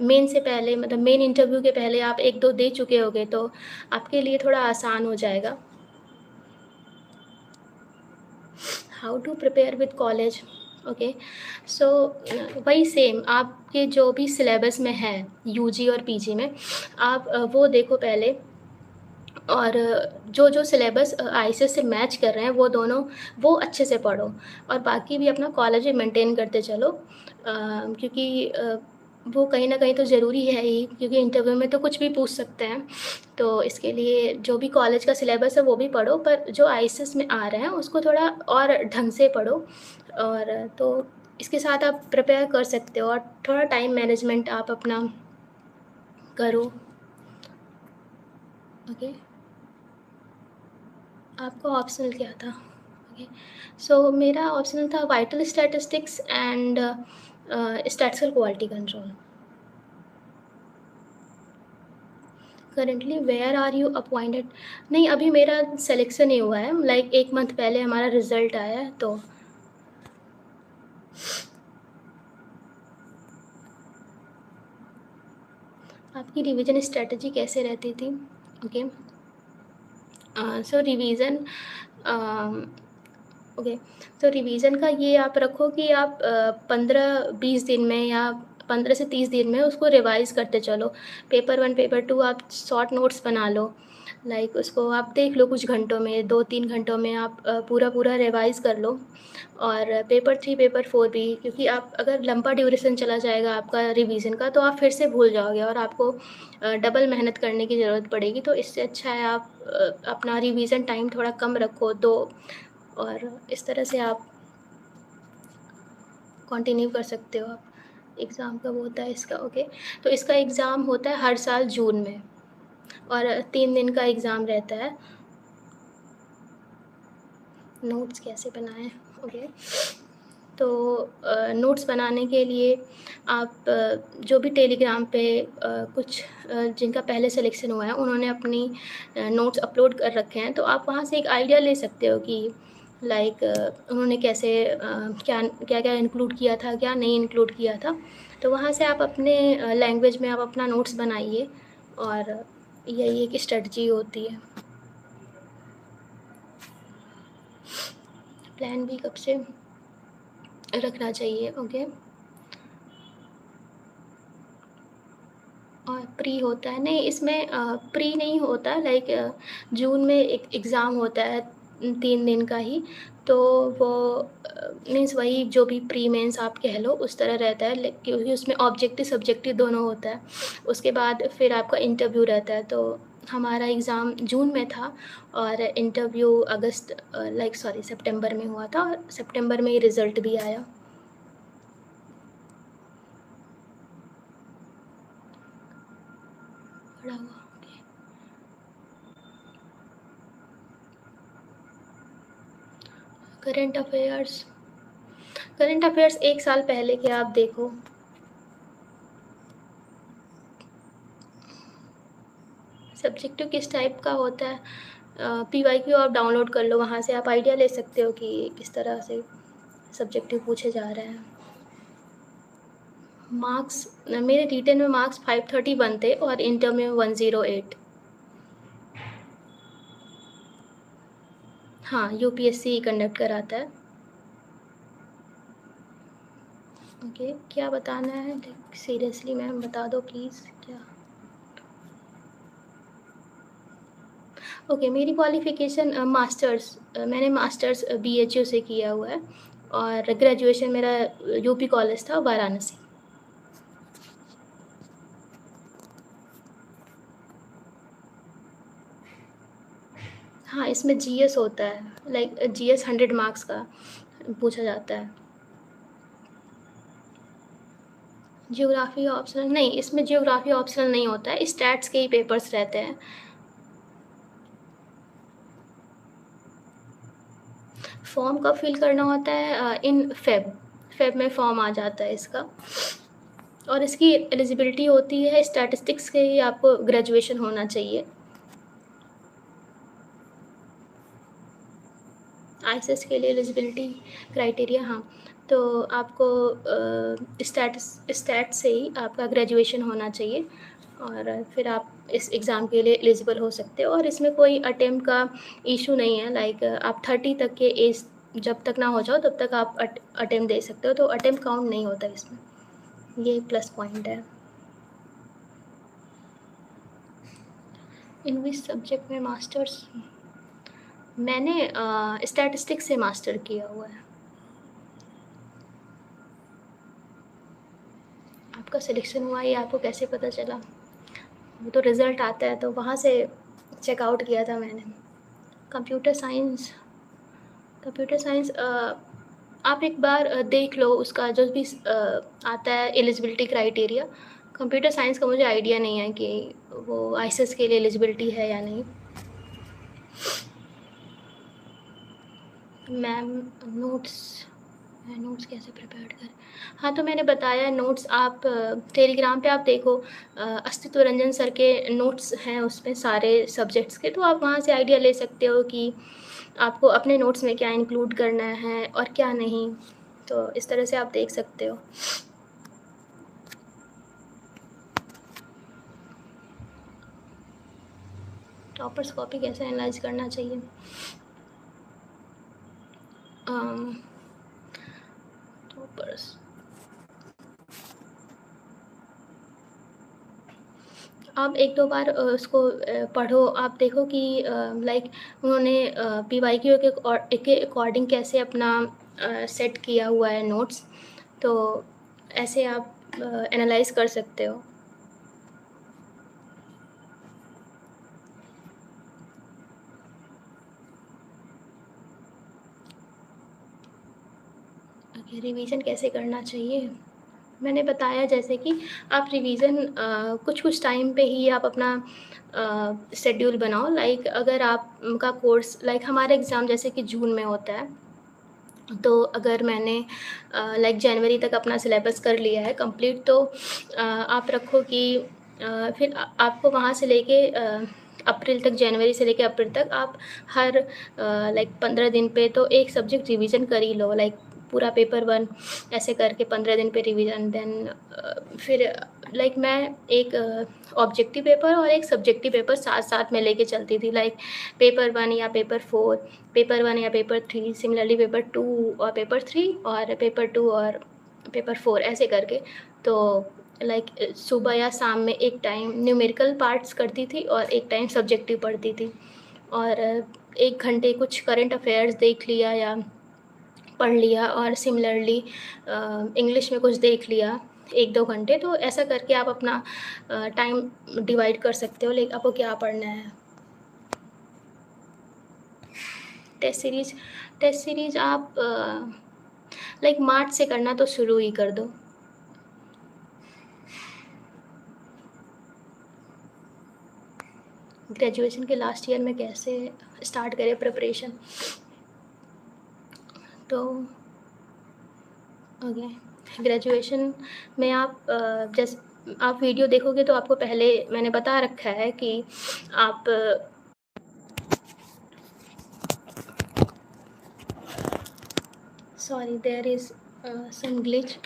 Speaker 1: मेन से पहले, मतलब मेन इंटरव्यू के पहले आप 1-2 दे चुके होगे, तो आपके लिए थोड़ा आसान हो जाएगा। How to prepare with college. Okay, so वही सेम आपके जो भी सिलेबस में है यूजी और पीजी में, आप वो देखो पहले, और जो जो सिलेबस आईसीएस से मैच कर रहे हैं वो दोनों, वो अच्छे से पढ़ो, और बाकी भी अपना कॉलेज में मेंटेन करते चलो, क्योंकि वो कहीं ना कहीं तो ज़रूरी है ही, क्योंकि इंटरव्यू में तो कुछ भी पूछ सकते हैं। तो इसके लिए जो भी कॉलेज का सिलेबस है वो भी पढ़ो, पर जो आईसीएस में आ रहे हैं उसको थोड़ा और ढंग से पढ़ो। और तो इसके साथ आप प्रिपेयर कर सकते हो, और थोड़ा टाइम मैनेजमेंट आप अपना करो। ओके, आपका ऑप्शनल क्या था? ओके, सो मेरा ऑप्शनल था vital statistics and statistical quality control. Currently where are you appointed? नहीं, अभी मेरा सिलेक्शन नहीं हुआ है, लाइक 1 मंथ पहले हमारा रिजल्ट आया है। तो आपकी रिवीजन स्ट्रेटजी कैसे रहती थी? ओके, सो रिवीजन, ओके, तो रिवीजन का ये आप रखो कि आप 15-20 दिन में या 15 से 30 दिन में उसको रिवाइज करते चलो। पेपर 1 पेपर 2 आप शॉर्ट नोट्स बना लो, लाइक उसको आप देख लो कुछ घंटों में, 2-3 घंटों में आप पूरा पूरा रिवाइज कर लो। और पेपर 3 पेपर 4 भी, क्योंकि आप अगर लंबा ड्यूरेशन चला जाएगा आपका रिवीजन का तो आप फिर से भूल जाओगे और आपको डबल मेहनत करने की ज़रूरत पड़ेगी। तो इससे अच्छा है आप अपना रिवीजन टाइम थोड़ा कम रखो, तो और इस तरह से आप कंटिन्यू कर सकते हो। आप एग्ज़ाम कब होता है इसका? ओके, तो इसका एग्ज़ाम होता है हर साल जून में, और 3 दिन का एग्ज़ाम रहता है। नोट्स कैसे बनाएं? ओके, तो नोट्स बनाने के लिए आप जो भी टेलीग्राम पे कुछ जिनका पहले सिलेक्शन हुआ है उन्होंने अपनी नोट्स अपलोड कर रखे हैं, तो आप वहाँ से एक आइडिया ले सकते हो कि लाइक उन्होंने कैसे क्या क्या क्या इंक्लूड किया था, क्या नहीं इंक्लूड किया था। तो वहाँ से आप अपने लैंग्वेज में आप अपना नोट्स बनाइए, और यही एक स्ट्रेटजी होती है। प्लान भी कब से रखना चाहिए? ओके, और प्री होता है? नहीं, इसमें प्री नहीं होता, लाइक जून में एक एग्ज़ाम होता है 3 दिन का ही, तो वो मीन्स वही जो भी प्री मेंस आप कह लो उस तरह रहता है, क्योंकि उसमें ऑब्जेक्टिव सब्जेक्टिव दोनों होता है। उसके बाद फिर आपका इंटरव्यू रहता है। तो हमारा एग्ज़ाम जून में था और इंटरव्यू अगस्त लाइक सॉरी सितंबर में हुआ था, और सितंबर में ही रिज़ल्ट भी आया। पढ़ा हुआ, ओके। करंट अफेयर्स 1 साल पहले के आप देखो। सब्जेक्टिव किस टाइप का होता है? पीवाईक्यू आप डाउनलोड कर लो, वहाँ से आप आइडिया ले सकते हो कि किस तरह से सब्जेक्टिव पूछे जा रहे हैं। मार्क्स, मेरे रिटन में मार्क्स 531 थे और इंटर में 108। हाँ, यूपीएससी कंडक्ट कराता है। ओके, क्या बताना है? सीरियसली मैम बता दो प्लीज़। क्या? ओके, मेरी क्वालिफ़िकेशन मास्टर्स, मैंने मास्टर्स बीएचयू से किया हुआ है, और ग्रेजुएशन मेरा यूपी कॉलेज था वाराणसी। हाँ, इसमें जीएस होता है, लाइक जीएस 100 मार्क्स का पूछा जाता है। ज्योग्राफी ऑप्शनल नहीं, इसमें ज्योग्राफी ऑप्शनल नहीं होता है, स्टैट्स के ही पेपर्स रहते हैं। फॉर्म कब फिल करना होता है? इन फेब में फॉर्म आ जाता है इसका, और इसकी एलिजिबिलिटी होती है स्टैटिस्टिक्स के ही आपको ग्रेजुएशन होना चाहिए। आईसीएस के लिए एलिजिबिलिटी क्राइटेरिया, हाँ, तो आपको स्टैट से ही आपका ग्रेजुएशन होना चाहिए, और फिर आप इस एग्ज़ाम के लिए एलिजिबल हो सकते हो। और इसमें कोई अटेम्प्ट का इशू नहीं है, लाइक आप 30 तक के एज जब तक ना हो जाओ तब तक आप अटेम्प्ट दे सकते हो, तो अटेम्प्ट काउंट नहीं होता इसमें, ये एक प्लस पॉइंट है। इन विच सब्जेक्ट में मास्टर्स? मैंने स्टैटिस्टिक्स से मास्टर किया हुआ है। आपका सिलेक्शन हुआ ये आपको कैसे पता चला? वो तो रिज़ल्ट आता है तो वहाँ से चेकआउट किया था मैंने। कंप्यूटर साइंस, कंप्यूटर साइंस आप एक बार देख लो उसका जो भी आता है एलिजिबिलिटी क्राइटेरिया। कंप्यूटर साइंस का मुझे आइडिया नहीं है कि वो आईसीएस के लिए एलिजिबिलिटी है या नहीं। मैम नोट्स, मैं नोट्स कैसे प्रिपेयर करें? हाँ, तो मैंने बताया नोट्स आप टेलीग्राम पे आप देखो, अस्तित्व रंजन सर के नोट्स हैं उसमें सारे सब्जेक्ट्स के, तो आप वहाँ से आइडिया ले सकते हो कि आपको अपने नोट्स में क्या इंक्लूड करना है और क्या नहीं, तो इस तरह से आप देख सकते हो। टॉपर्स कॉपी कैसे एनालाइज करना चाहिए? टॉपर्स आप एक दो बार उसको पढ़ो, आप देखो कि लाइक उन्होंने पीवाईक्यू के अकॉर्डिंग कैसे अपना सेट किया हुआ है नोट्स, तो ऐसे आप एनालाइज कर सकते हो। ओके, रिवीजन कैसे करना चाहिए? मैंने बताया जैसे कि आप रिवीजन कुछ कुछ टाइम पे ही आप अपना शेड्यूल बनाओ। लाइक अगर आपका कोर्स, लाइक हमारा एग्ज़ाम जैसे कि जून में होता है, तो अगर मैंने लाइक जनवरी तक अपना सिलेबस कर लिया है कंप्लीट, तो आप रखो कि फिर आपको वहाँ से लेके अप्रैल तक, जनवरी से लेके अप्रैल तक आप हर लाइक 15 दिन पे तो एक सब्जेक्ट रिवीजन कर ही लो। लाइक पूरा पेपर 1 ऐसे करके 15 दिन पे रिवीजन, देन फिर लाइक मैं एक ऑब्जेक्टिव पेपर और एक सब्जेक्टिव पेपर साथ साथ में लेके चलती थी। लाइक पेपर 1 या पेपर 4, पेपर 1 या पेपर 3, सिमिलरली पेपर 2 और पेपर 3, और पेपर 2 और पेपर 4 ऐसे करके। तो लाइक सुबह या शाम में एक टाइम न्यूमेरिकल पार्ट्स करती थी और एक टाइम सब्जेक्टिव पढ़ती थी, और 1 घंटे कुछ करंट अफेयर्स देख लिया या पढ़ लिया, और सिमिलरली इंग्लिश में कुछ देख लिया 1-2 घंटे। तो ऐसा करके आप अपना टाइम डिवाइड कर सकते हो, लाइक आपको क्या पढ़ना है। टेस्ट सीरीज़ आप लाइक मार्च से करना तो शुरू ही कर दो। ग्रेजुएशन के लास्ट ईयर में कैसे स्टार्ट करें प्रिपरेशन? तो ओके, ग्रेजुएशन में आप जैसे आप वीडियो देखोगे तो आपको पहले मैंने बता रखा है कि आप sorry there is some glitch.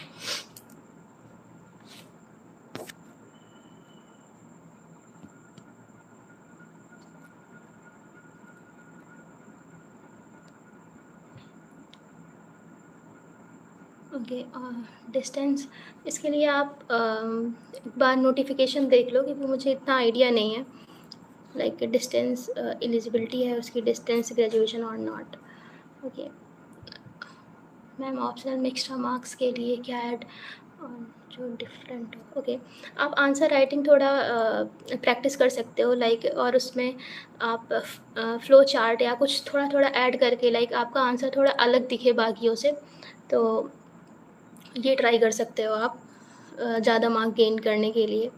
Speaker 1: Okay, distance, इसके लिए आप एक बार नोटिफिकेशन देख लो, क्योंकि मुझे इतना आइडिया नहीं है लाइक डिस्टेंस एलिजिबिलिटी है उसकी, डिस्टेंस ग्रेजुएशन और नॉट। ओके मैम, ऑप्शनल में एक्स्ट्रा मार्क्स के लिए क्या ऐड जो डिफरेंट हो? ओके, आप आंसर राइटिंग थोड़ा प्रैक्टिस कर सकते हो, लाइक और उसमें आप फ्लो चार्ट या कुछ थोड़ा थोड़ा ऐड करके, लाइक आपका आंसर थोड़ा अलग दिखे बाकियों से, तो ये ट्राई कर सकते हो आप ज़्यादा मार्क गेन करने के लिए।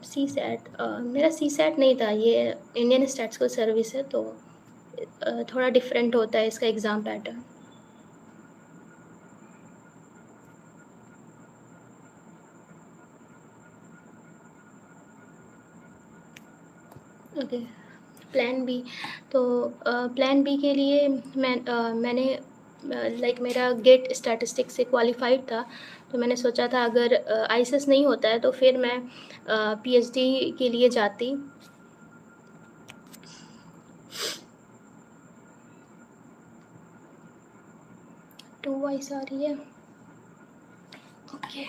Speaker 1: सी सेट, मेरा सी सेट नहीं था, ये इंडियन स्टैटिस्टिकल सर्विस है, तो थोड़ा डिफरेंट होता है इसका exam pattern. Okay, plan B, तो प्लान बी के लिए मैंने लाइक मेरा गेट स्टैटिस्टिक्स से क्वालिफाइड था, तो मैंने सोचा था अगर आईसीएस नहीं होता है तो फिर मैं पीएचडी के लिए जाती, टू वॉइस आ रही है। Okay,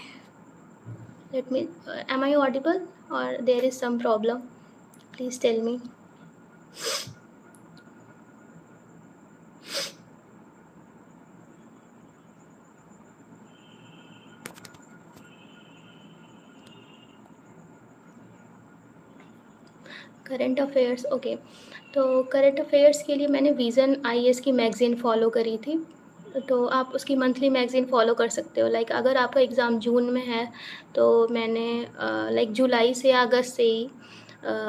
Speaker 1: let me, am I audible और there is some problem? Please tell me. Current affairs, okay. तो करंट अफेयर्स के लिए मैंने विज़न आईएएस की मैगज़ीन फ़ॉलो करी थी। तो आप उसकी मंथली मैगज़ीन फ़ॉलो कर सकते हो। लाइक अगर आपका एग्ज़ाम जून में है तो मैंने लाइक जुलाई से या अगस्त से ही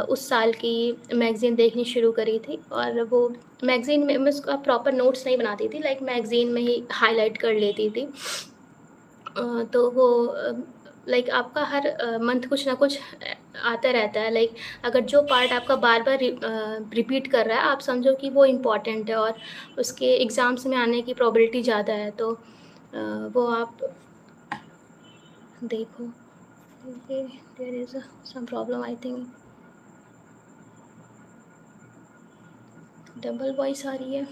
Speaker 1: उस साल की मैगज़ीन देखनी शुरू करी थी। और वो मैगज़ीन में मैं उसका प्रॉपर नोट्स नहीं बनाती थी, लाइक मैगज़ीन में ही हाइलाइट कर लेती थी। तो वो लाइक आपका हर मंथ कुछ ना कुछ आता रहता है। लाइक अगर जो पार्ट आपका बार-बार रिपीट कर रहा है, आप समझो कि वो इम्पोर्टेंट है और उसके एग्ज़ाम्स में आने की प्रोबेबिलिटी ज़्यादा है, तो वो आप देखो। Okay, there is some problem I think. Double voice आ रही है।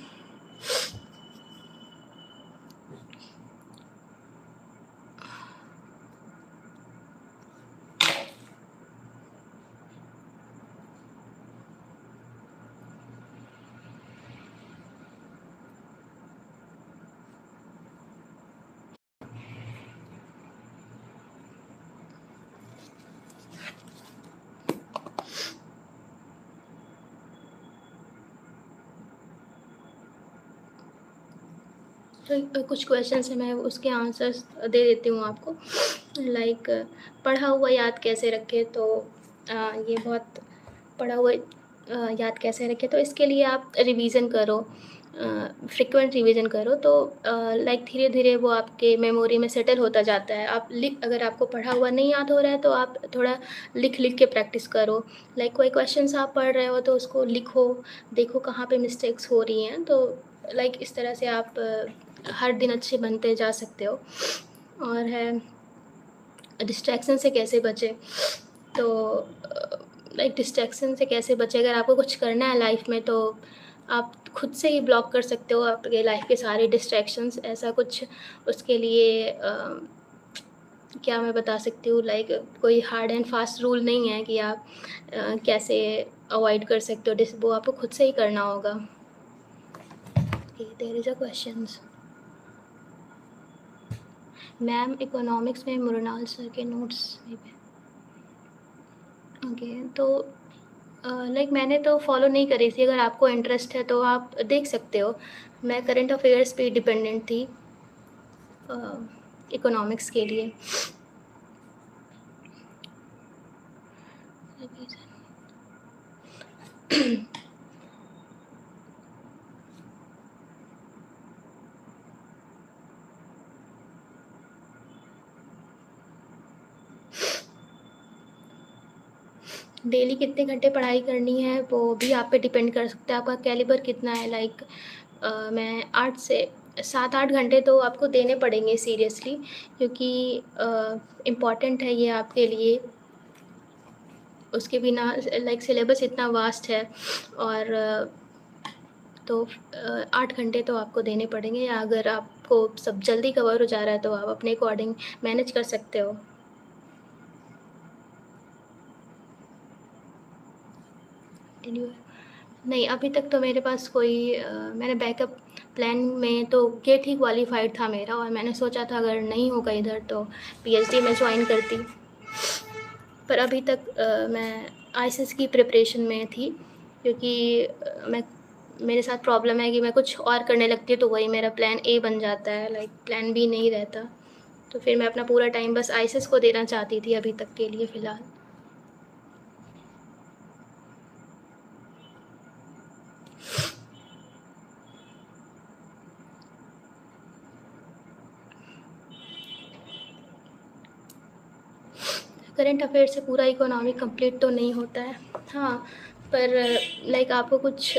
Speaker 1: तो कुछ क्वेश्चंस हैं, मैं उसके आंसर्स दे देती हूँ आपको। लाइक पढ़ा हुआ याद कैसे रखें? तो ये बहुत पढ़ा हुआ याद कैसे रखें? तो इसके लिए आप रिवीजन करो, फ्रिक्वेंट रिवीजन करो, तो लाइक धीरे-धीरे वो आपके मेमोरी में सेटल होता जाता है। आप लिख अगर आपको पढ़ा हुआ नहीं याद हो रहा है तो आप थोड़ा लिख-लिख के प्रैक्टिस करो। लाइक कोई क्वेश्चंस आप पढ़ रहे हो तो उसको लिखो, देखो कहाँ पे मिस्टेक्स हो रही हैं। तो लाइक इस तरह से आप हर दिन अच्छे बनते जा सकते हो। और है डिस्ट्रैक्शन से कैसे बचें? तो लाइक डिस्ट्रैक्शन से कैसे बचें? अगर आपको कुछ करना है लाइफ में तो आप खुद से ही ब्लॉक कर सकते हो आपके लाइफ के सारे डिस्ट्रैक्शंस। ऐसा कुछ उसके लिए क्या मैं बता सकती हूँ, लाइक कोई हार्ड एंड फास्ट रूल नहीं है कि आप कैसे अवॉइड कर सकते हो वो आपको खुद से ही करना होगा। There is a questions. Ma'am economics में मृणाल सर के नोट्स में भी। ओके, तो लाइक मैंने तो फॉलो नहीं करी थी। अगर आपको इंटरेस्ट है तो आप देख सकते हो। मैं करंट अफेयर्स पे डिपेंडेंट थी इकोनॉमिक्स के लिए। डेली कितने घंटे पढ़ाई करनी है वो भी आप पे डिपेंड कर सकता है, आपका कैलिबर कितना है। लाइक मैं 8 से 7-8 घंटे तो आपको देने पड़ेंगे सीरियसली, क्योंकि इम्पॉर्टेंट है ये आपके लिए। उसके बिना लाइक सिलेबस इतना वास्ट है। और तो 8 घंटे तो आपको देने पड़ेंगे, या अगर आपको सब जल्दी कवर हो जा रहा है तो आप अपने अकॉर्डिंग मैनेज कर सकते हो। नहीं, अभी तक तो मेरे पास कोई मैंने बैकअप प्लान में तो गेट ही क्वालिफाइड था मेरा, और मैंने सोचा था अगर नहीं होगा इधर तो पीएचडी में ज्वाइन करती। पर अभी तक मैं आईसीएस की प्रिपरेशन में थी, क्योंकि मैं मेरे साथ प्रॉब्लम है कि मैं कुछ और करने लगती हूँ तो वही मेरा प्लान ए बन जाता है, लाइक प्लान बी नहीं रहता। तो फिर मैं अपना पूरा टाइम बस आईसीएस को देना चाहती थी अभी तक के लिए फ़िलहाल। करंट अफेयर से पूरा इकोनॉमी कंप्लीट तो नहीं होता है। हाँ, पर लाइक आपको कुछ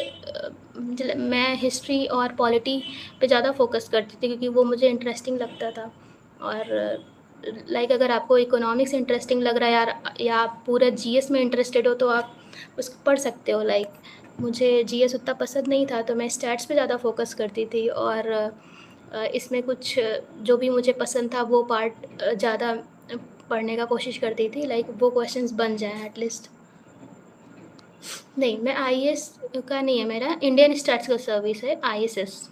Speaker 1: मैं हिस्ट्री और पॉलिटी पे ज़्यादा फोकस करती थी, क्योंकि वो मुझे इंटरेस्टिंग लगता था। और लाइक अगर आपको इकोनॉमिक्स इंटरेस्टिंग लग रहा है यार, या आप पूरा जीएस में इंटरेस्टेड हो तो आप उसको पढ़ सकते हो। लाइक मुझे जीएस उतना पसंद नहीं था तो मैं स्टैट्स पे ज़्यादा फोकस करती थी। और इसमें कुछ जो भी मुझे पसंद था वो पार्ट ज़्यादा पढ़ने का कोशिश करती थी, लाइक वो क्वेश्चंस बन जाएँ एटलीस्ट। नहीं, मैं आईएएस का नहीं है मेरा, इंडियन स्टैटिस्टिकल सर्विस है, आईएसएस।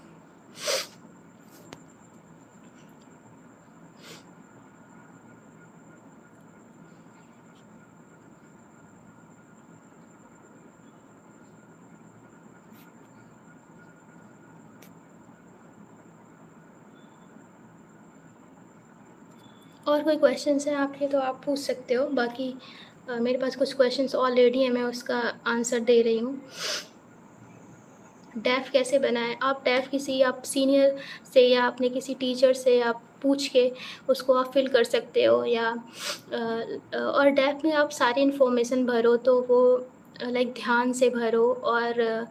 Speaker 1: और कोई क्वेश्चंस हैं आपके तो आप पूछ सकते हो, बाकी मेरे पास कुछ क्वेश्चंस ऑलरेडी हैं, मैं उसका आंसर दे रही हूँ। डेफ़ कैसे बनाएँ? आप डेफ़ किसी आप सीनियर से या अपने किसी टीचर से आप पूछ के उसको आप फ़िल कर सकते हो, या और डेफ़ में आप सारी इन्फॉर्मेशन भरो तो वो लाइक ध्यान से भरो, और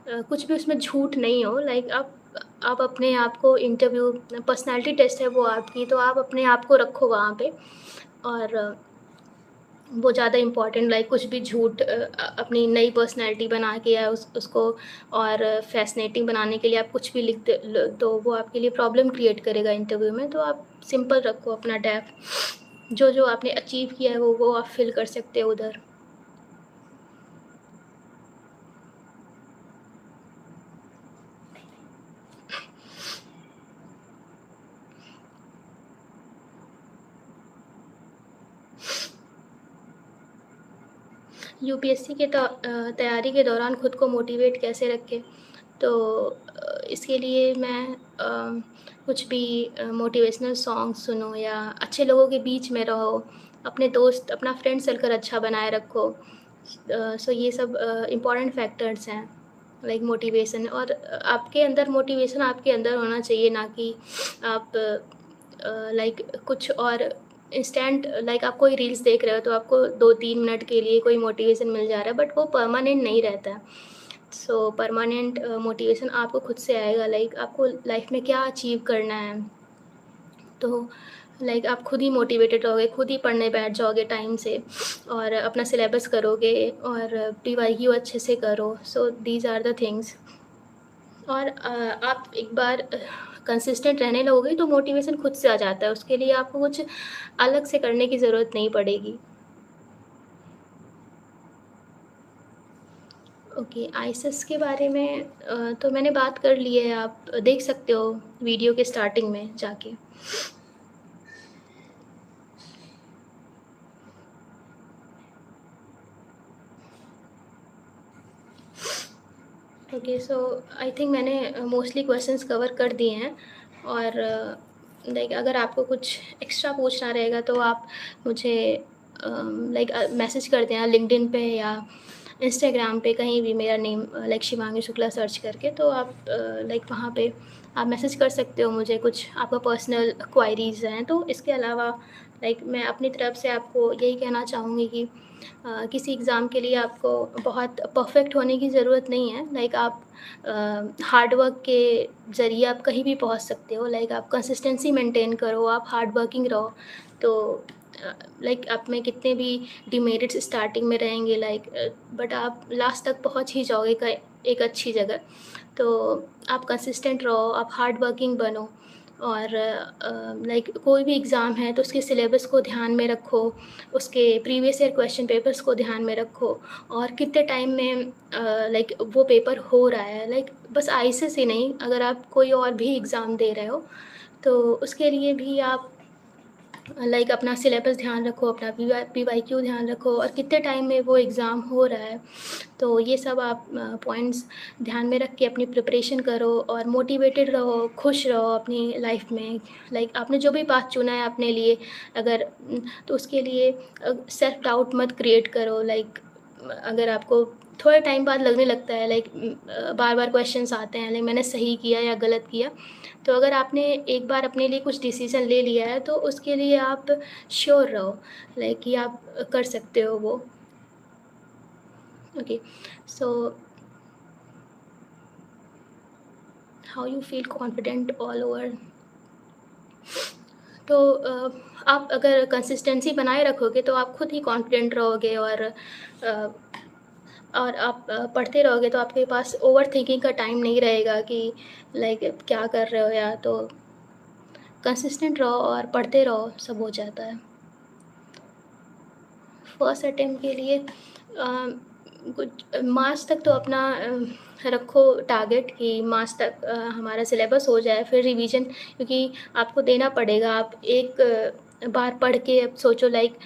Speaker 1: कुछ भी उसमें झूठ नहीं हो, लाइक आप अपने आप को इंटरव्यू पर्सनैलिटी टेस्ट है वो आपकी, तो आप अपने आप को रखो वहाँ पे, और वो ज़्यादा इम्पोर्टेंट, लाइक कुछ भी झूठ अपनी नई पर्सनैलिटी बना के या उसको और फ़ैसिनेटिंग बनाने के लिए आप कुछ भी लिख दे तो वो आपके लिए प्रॉब्लम क्रिएट करेगा इंटरव्यू में। तो आप सिंपल रखो अपना डेफ, जो आपने अचीव किया है वो आप फ़िल कर सकते हो उधर। यूपीएससी के तैयारी के दौरान खुद को मोटिवेट कैसे रखें? तो इसके लिए मैं कुछ भी मोटिवेशनल सॉन्ग सुनो, या अच्छे लोगों के बीच में रहो, अपने दोस्त अपना फ्रेंड सर्कल अच्छा बनाए रखो। सो ये सब इम्पोर्टेंट फैक्टर्स हैं, लाइक मोटिवेशन, और आपके अंदर मोटिवेशन आपके अंदर होना चाहिए, ना कि आप लाइक कुछ और इंस्टेंट, लाइक आप कोई रील्स देख रहे हो तो आपको 2-3 मिनट के लिए कोई मोटिवेशन मिल जा रहा है, बट वो परमानेंट नहीं रहता है। सो परमानेंट मोटिवेशन आपको खुद से आएगा, लाइक आपको लाइफ में क्या अचीव करना है, तो लाइक आप खुद ही मोटिवेटेड रहोगे, खुद ही पढ़ने बैठ जाओगे टाइम से, और अपना सिलेबस करोगे, और पीवाईक्यू अच्छे से करो। So these are the things. और आप एक बार कंसिस्टेंट रहने लगोगे तो मोटिवेशन खुद से आ जाता है, उसके लिए आपको कुछ अलग से करने की ज़रूरत नहीं पड़ेगी। ओके, आईसीएस के बारे में तो मैंने बात कर ली है, आप देख सकते हो वीडियो के स्टार्टिंग में जाके। ओके, सो आई थिंक मैंने मोस्टली क्वेश्चंस कवर कर दिए हैं, और लाइक अगर आपको कुछ एक्स्ट्रा पूछना रहेगा तो आप मुझे लाइक मैसेज कर देना लिंक्डइन पे या इंस्टाग्राम पे, कहीं भी मेरा name like Shivangi Shukla search करके, तो आप लाइक वहाँ पे आप मैसेज कर सकते हो मुझे, कुछ आपका पर्सनल क्वायरीज़ हैं। तो इसके अलावा लाइक मैं अपनी तरफ से आपको यही कहना चाहूँगी कि किसी एग्ज़ाम के लिए आपको बहुत परफेक्ट होने की ज़रूरत नहीं है, लाइक आप हार्ड वर्क के ज़रिए आप कहीं भी पहुँच सकते हो, लाइक आप कंसिस्टेंसी मेंटेन करो, आप हार्ड वर्किंग रहो, तो लाइक आप में कितने भी डिमेरिट्स स्टार्टिंग में रहेंगे, लाइक बट आप लास्ट तक पहुँच ही जाओगे एक अच्छी जगह। तो आप कंसिस्टेंट रहो, आप हार्ड वर्किंग बनो, और लाइक कोई भी एग्ज़ाम है तो उसके सिलेबस को ध्यान में रखो, उसके प्रीवियस ईयर क्वेश्चन पेपर्स को ध्यान में रखो, और कितने टाइम में लाइक वो पेपर हो रहा है, लाइक बस आईसीएस ही नहीं, अगर आप कोई और भी एग्ज़ाम दे रहे हो तो उसके लिए भी आप लाइक अपना सिलेबस ध्यान रखो, अपना पीवाईक्यू ध्यान रखो, और कितने टाइम में वो एग्ज़ाम हो रहा है। तो ये सब आप पॉइंट्स ध्यान में रख के अपनी प्रिपरेशन करो, और मोटिवेटेड रहो, खुश रहो अपनी लाइफ में। लाइक आपने जो भी पाथ चुना है अपने लिए, अगर तो उसके लिए सेल्फ डाउट मत क्रिएट करो, लाइक अगर आपको थोड़े टाइम बाद लगने लगता है, लाइक बार बार क्वेश्चंस आते हैं, लाइक मैंने सही किया या गलत किया, तो अगर आपने एक बार अपने लिए कुछ डिसीज़न ले लिया है तो उसके लिए आप श्योर रहो, लाइक कि आप कर सकते हो वो। Okay, so how you feel confident all over? तो आप अगर कंसिस्टेंसी बनाए रखोगे तो आप खुद ही कॉन्फिडेंट रहोगे, और आप पढ़ते रहोगे तो आपके पास ओवरथिंकिंग का टाइम नहीं रहेगा कि लाइक क्या कर रहे हो यार, तो कंसिस्टेंट रहो और पढ़ते रहो, सब हो जाता है। फर्स्ट अटेम्प्ट के लिए कुछ मार्च तक तो अपना रखो टारगेट कि मार्च तक हमारा सिलेबस हो जाए, फिर रिवीजन क्योंकि आपको देना पड़ेगा। आप एक बार पढ़ के अब सोचो लाइक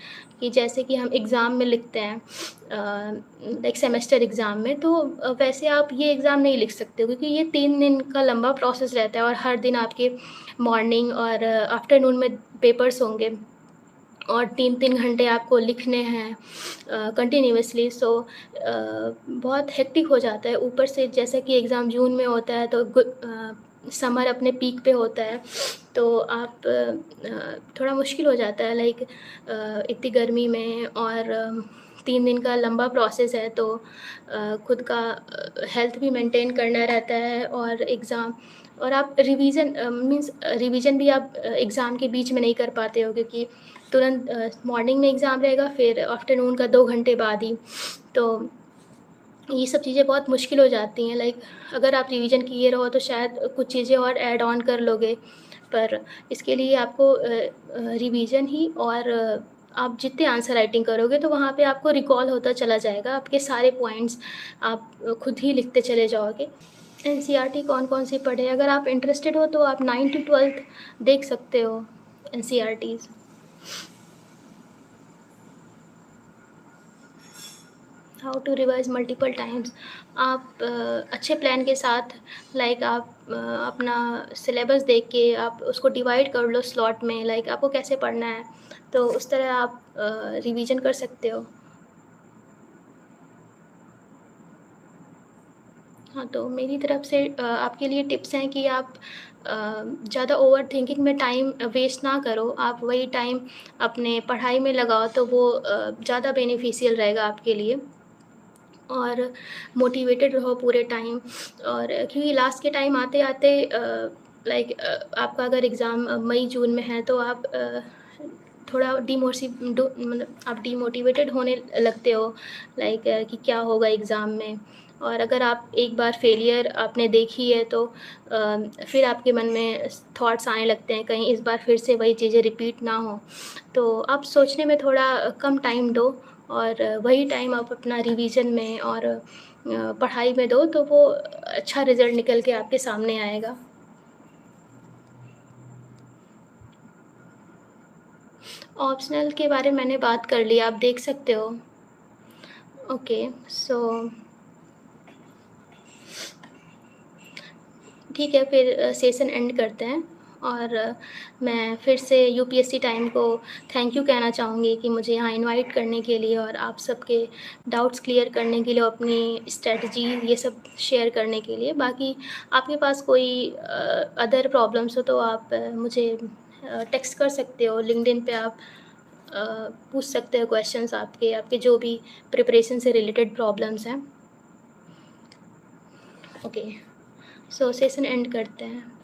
Speaker 1: कि जैसे कि हम एग्ज़ाम में लिखते हैं लाइक सेमेस्टर एग्ज़ाम में, तो वैसे आप ये एग्ज़ाम नहीं लिख सकते हो क्योंकि ये 3 दिन का लंबा प्रोसेस रहता है और हर दिन आपके मॉर्निंग और आफ्टरनून में पेपर्स होंगे और 3-3 घंटे आपको लिखने हैं कंटिन्यूअसली। सो बहुत हेक्टिक हो जाता है। ऊपर से जैसा कि एग्ज़ाम जून में होता है तो समर अपने पीक पे होता है, तो आप थोड़ा मुश्किल हो जाता है लाइक इतनी गर्मी में और 3 दिन का लंबा प्रोसेस है, तो खुद का हेल्थ भी मेंटेन करना रहता है और एग्ज़ाम और आप रिवीजन मीन्स रिवीजन भी आप एग्ज़ाम के बीच में नहीं कर पाते हो क्योंकि तुरंत मॉर्निंग में एग्ज़ाम रहेगा, फिर आफ्टरनून का 2 घंटे बाद ही। तो ये सब चीज़ें बहुत मुश्किल हो जाती हैं। लाइक अगर आप रिवीजन किए रहो तो शायद कुछ चीज़ें और ऐड ऑन कर लोगे, पर इसके लिए आपको रिवीजन ही और आप जितने आंसर राइटिंग करोगे तो वहाँ पे आपको रिकॉल होता चला जाएगा, आपके सारे पॉइंट्स आप खुद ही लिखते चले जाओगे। एनसीईआरटी कौन-कौन सी पढ़े? अगर आप इंटरेस्टेड हो तो आप 9th to 12th देख सकते हो NCERTs. How to revise multiple times. आप अच्छे प्लान के साथ लाइक आप अपना सिलेबस देख के आप उसको डिवाइड कर लो स्लॉट में, लाइक आपको कैसे पढ़ना है, तो उस तरह आप रिवीजन कर सकते हो। हाँ, तो मेरी तरफ से आपके लिए टिप्स हैं कि आप ज़्यादा ओवरथिंकिंग में टाइम वेस्ट ना करो। आप वही टाइम अपने पढ़ाई में लगाओ तो वो ज़्यादा बेनिफिशियल रहेगा आपके लिए। और मोटिवेटेड रहो पूरे टाइम, और क्योंकि लास्ट के टाइम आते-आते लाइक आपका अगर एग्ज़ाम मई जून में है तो आप थोड़ा मतलब आप डीमोटिवेटेड होने लगते हो लाइक कि क्या होगा एग्ज़ाम में। और अगर आप एक बार फेलियर आपने देखी है तो फिर आपके मन में थॉट्स आने लगते हैं कहीं इस बार फिर से वही चीज़ें रिपीट ना हो। तो आप सोचने में थोड़ा कम टाइम दो और वही टाइम आप अपना रिवीजन में और पढ़ाई में दो तो वो अच्छा रिज़ल्ट निकल के आपके सामने आएगा। ऑप्शनल के बारे में मैंने बात कर ली, आप देख सकते हो। ओके, सो ठीक है, फिर सेशन एंड करते हैं। और मैं फिर से यूपीएससी टाइम को थैंक यू कहना चाहूँगी कि मुझे यहाँ इनवाइट करने के लिए और आप सबके डाउट्स क्लियर करने के लिए, अपनी स्ट्रैटेजी ये सब शेयर करने के लिए। बाकी आपके पास कोई अदर प्रॉब्लम्स हो तो आप मुझे टेक्स्ट कर सकते हो, लिंक्डइन पे आप पूछ सकते हो क्वेश्चंस आपके आपके जो भी प्रिपरेशन से रिलेटेड प्रॉब्लम्स हैं। ओके, सो सेशन एंड करते हैं।